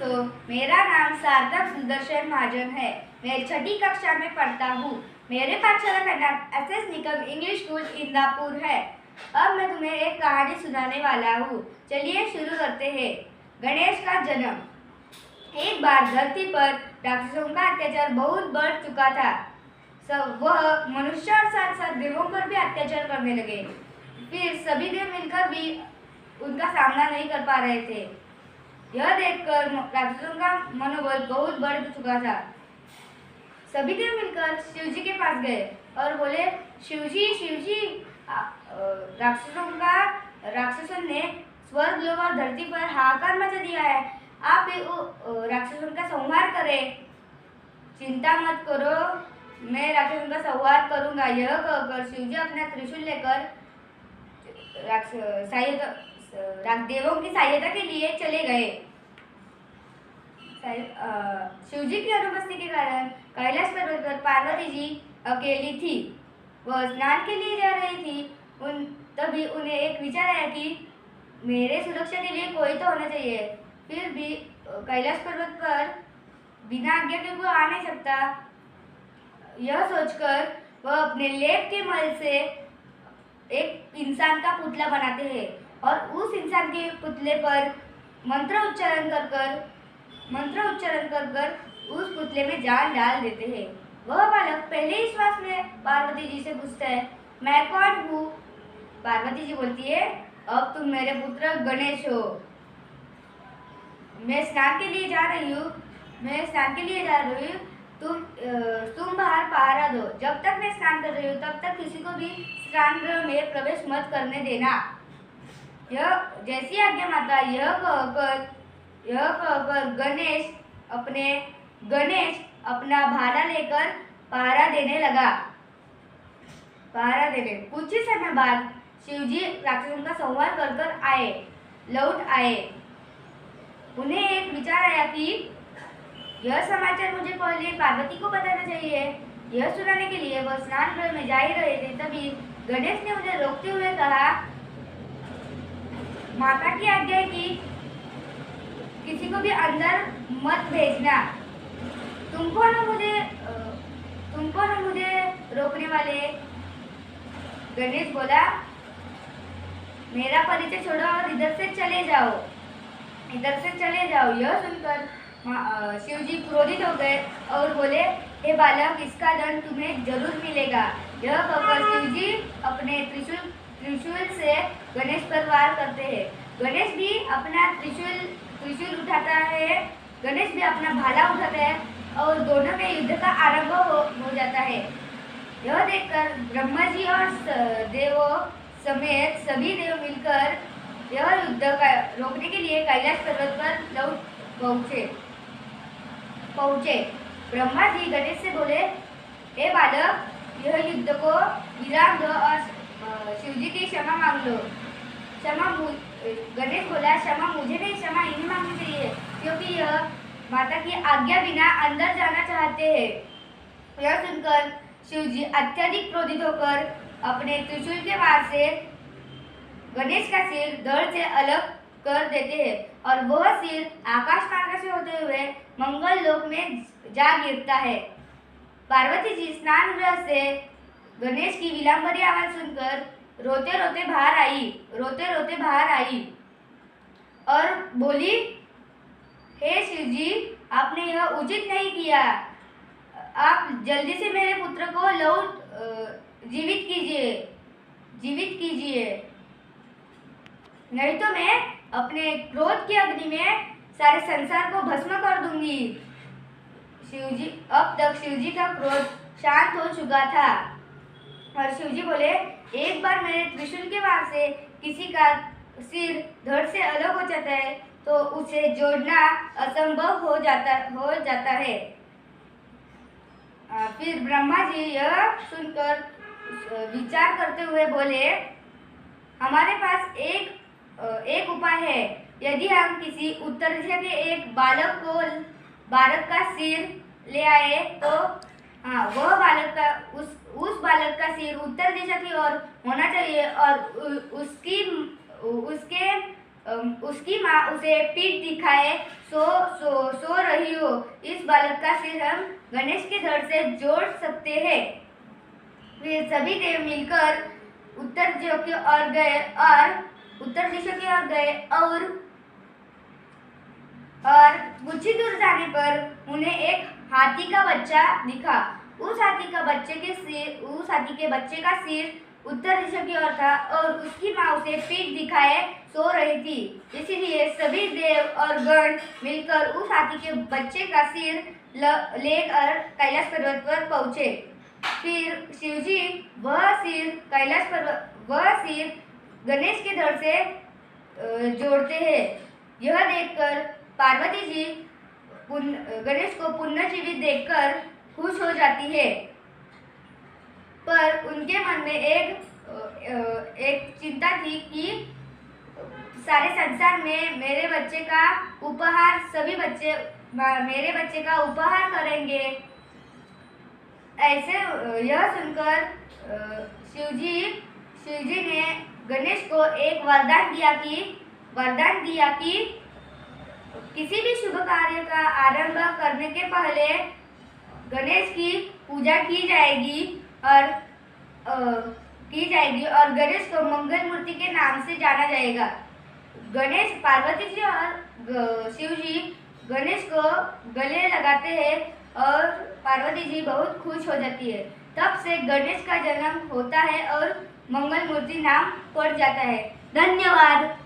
दोस्तों, मेरा नाम सार्थक सुदर्शन महाजन है। मैं छठी कक्षा में पढ़ता हूँ। मेरे पाठशाला का नाम S Nikam English school Indapur है। अब मैं तुम्हें एक कहानी सुनाने वाला हूँ। चलिए शुरू करते हैं। गणेश का जन्म। एक बार धरती पर राक्षसों का अत्याचार बहुत बढ़ चुका था। वह मनुष्य और साथ साथ देवों पर भी अत्याचार करने लगे। फिर सभी देव मिलकर भी उनका सामना नहीं कर पा रहे थे। यह देखकर राक्षसों का मनोबल बहुत बढ़ चुका था। सभी देव मिलकर शिव जी के पास गए और बोले, शिव जी, राक्षसों ने स्वर्ग लोक और धरती पर हाहाकार मचा दिया है। आप राक्षसों का संहार करें। चिंता मत करो, मैं राक्षसों का संहार करूंगा। यह कहकर शिव जी अपना त्रिशूल लेकर देवों की सहायता के लिए चले गए। शिव जी की अनुपस्थिति के कारण कैलाश पर्वत पर पार्वती जी अकेली थी। वह स्नान के लिए जा रही थी। तभी उन्हें एक विचार आया कि मेरे सुरक्षा के लिए कोई तो होना चाहिए। फिर भी कैलाश पर्वत पर बिना आज्ञा के कोई आ नहीं सकता। यह सोचकर वह अपने लेप के मल से एक इंसान का पुतला बनाते हैं और उस इंसान के पुतले पर मंत्र उच्चारण कर कर उस पुतले में जान डाल देते हैं। वह बालक पहले ही श्वास में पार्वती जी से पूछता है, मैं कौन हूँ? पार्वती जी बोलती है, अब तुम मेरे पुत्र गणेश हो। मैं स्नान के लिए जा रही हूँ। तुम बाहर पहरा दो। जब तक मैं स्नान कर रही हूँ तब तक किसी को भी स्नान गृह में प्रवेश मत करने देना। यह जैसी आज्ञा माता। यह कहकर गणेश अपना भाला लेकर पहरा देने लगा। कुछ ही समय बाद शिवजी राक्षसों का संहार कर लौट आए। उन्हें एक विचार आया कि यह समाचार मुझे पहले पार्वती को बताना चाहिए। यह सुनाने के लिए वह स्नान गृह में जा ही रहे थे। तभी गणेश ने उन्हें रोकते हुए कहा, माता की आज्ञा है कि किसी को भी अंदर मत भेजना। तुम कौन हो मुझे रोकने वाले? गणेश बोला, मेरा परिचय छोड़ो और इधर से चले जाओ। यह सुनकर शिव जी क्रोधित हो गए और बोले, हे बालक, इसका दंड तुम्हें जरूर मिलेगा। यह कहकर शिव जी अपने त्रिशूल से गणेश पर वार करते हैं। गणेश भी अपना त्रिशूल उठाता है। गणेश भी अपना भाला उठाता है और दोनों में युद्ध का आरंभ हो जाता है। यह देखकर ब्रह्मा जी और देवों समेत सभी देव मिलकर यह युद्ध रोकने के लिए कैलाश पर्वत पर लौट पहुंचे। ब्रह्मा जी गणेश से बोले, हे बालक, यह युद्ध को विराम दो और शिव जी की क्षमा मांग लो। गणेश बोला, क्षमा मुझे नहीं, क्षमा इन्हें मांगनी चाहिए, क्योंकि यह माता की आज्ञा बिना अंदर जाना चाहते हैं। यह सुनकर शिव जी अत्यधिक क्रोधित होकर अपने त्रिशूल के वार से गणेश का सिर धड़ से अलग कर देते हैं और वह सिर आकाश मार्ग से होते हुए मंगल लोक में जा गिरता है। पार्वती जी स्नान गृह से गणेश की विलंबरी आवाज सुनकर रोते रोते बाहर आई और बोली, हे शिव जी, आपने यह उचित नहीं किया। आप जल्दी से मेरे पुत्र को जीवित कीजिए, नहीं तो मैं अपने क्रोध की अग्नि में सारे संसार को भस्म कर दूंगी। अब तक शिव जी का क्रोध शांत हो चुका था और शिव जी बोले, एक बार मेरे त्रिशूल के वार से किसी का सिर धड़ से अलग हो जाता है तो उसे जोड़ना असंभव हो जाता है। फिर ब्रह्मा जी यह सुनकर विचार करते हुए बोले, हमारे पास एक उपाय है। यदि हम किसी उत्तर दिशा के एक बालक का सिर ले आए तो वह उस बालक का सिर उत्तर दिशा की ओर होना चाहिए और उसकी माँ उसे पीठ दिखाए सो रही हो। इस बालक का सिर हम गणेश के धड़ से जोड़ सकते हैं। वे सभी देव मिलकर उत्तर दिशा की ओर गए और कुछ ही दूर जाने पर उन्हें एक हाथी का बच्चा दिखा। उस हाथी के बच्चे का सिर उत्तर दिशा की ओर था और उसकी माँ उसे पीठ दिखाए सो रही थी। इसीलिए सभी देव और गण मिलकर उस हाथी के बच्चे का सिर लेकर कैलाश पर्वत पर पहुँचे। फिर शिवजी वह सिर गणेश के धड़ से जोड़ते हैं। यह देखकर पार्वती जी गणेश को पुनर्जीवित देखकर खुश हो जाती है, पर उनके मन में एक चिंता थी कि सारे संसार में मेरे बच्चे का उपहार सभी बच्चे मेरे बच्चे का उपहार करेंगे। ऐसे यह सुनकर शिवजी ने गणेश को एक वरदान दिया कि किसी भी शुभ कार्य का आरंभ करने के पहले गणेश की पूजा की जाएगी और गणेश को मंगल मूर्ति के नाम से जाना जाएगा। गणेश पार्वती जी और शिव जी गणेश को गले लगाते हैं और पार्वती जी बहुत खुश हो जाती है। तब से गणेश का जन्म होता है और मंगल मूर्ति नाम पड़ जाता है। धन्यवाद।